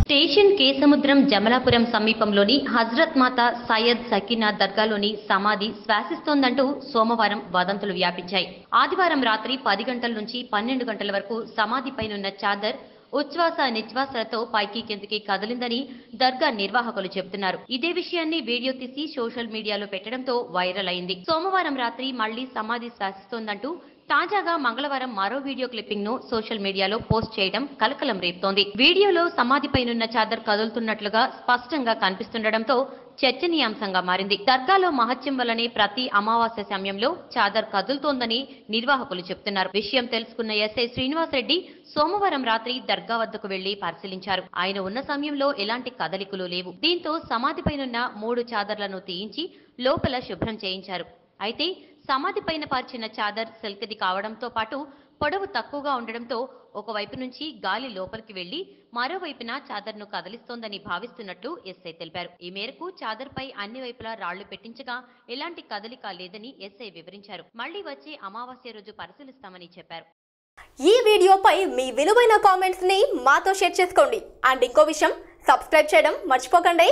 Station Kesamudram Jamalapuram సమీపంలోని హజ్రత్ మాతా సయ్యద్ సకీనా దర్గాలోని సమాధి శ్వాసిస్తోందంటూ సోమవారం వదంతులు వ్యాపించాయి. ఆదివారం రాత్రి 10 గంటల నుంచి 12 గంటల వరకు సమాధిపైనున్న చాదర్ ఉచ్ఛ్వాస నిశ్వాసాలతో పైకి కిందికి కదిలిందని దర్గా నిర్వాహకులు చెబుతున్నారు. ఇదే విషయాన్ని వీడియో తీసి సోషల్ మీడియాలో పెట్టడంతో వైరల్ అయింది. సోమవారం రాత్రి మళ్లీ సమాధి శ్వాసిస్తోందంటూ తాజాగా మంగళవారం మరో వీడియో క్లిప్పింగ్ ను సోషల్ మీడియాలో పోస్ట్ చేయడం కలకలం రేపుతోంది. వీడియోలో సమాధిపైనున్న చాదర్ కదులుతున్నట్లుగా స్పష్టంగా కనిపిస్తుండటంతో చర్చనీయాంశంగా మారింది. దర్గాలో మహత్యం వల్లనే ప్రతి అమావాస్య సమయంలో చాదర్ కదులుతోందని నిర్వాహకులు చెబుతున్నారు. విషయం తెలుసుకున్న ఎస్ఐ శ్రీనివాస్ రెడ్డి సోమవారం రాత్రి దర్గా వద్దకు వెళ్లి పరిశీలించారు. ఆయన ఉన్న సమయంలో ఎలాంటి కదలికలు లేవు. దీంతో సమాధిపైనున్న 3 చాదర్లను తీయించి లోపల శుభ్రం చేయించారు. అయితే సమాధిపైన పరిచిన చాదర్ సిల్క్ది కావడంతో పాటు పొడవు తక్కువగా ఉండడంతో ఒకవైపు నుంచి గాలి లోపలికి వెళ్లి మరోవైపున చాదర్ను కదిలిస్తోందని భావిస్తున్నట్లు ఎస్ఐ తెలిపారు. ఈ మేరకు చాదర్పై అన్ని వైపులా రాళ్లు పెట్టించగా ఎలాంటి కదలిక లేదని ఎస్ఐ వివరించారు. మళ్లీ వచ్చే అమావాస్య రోజు పరిశీలిస్తామని చెప్పారు. ఈ వీడియోపై మీ విలువైన కామెంట్స్ ని మాతో షేర్ చేసుకోండి. అండ్ ఇంకో విషయం, సబ్స్క్రైబ్ చేయడం మర్చిపోకండి.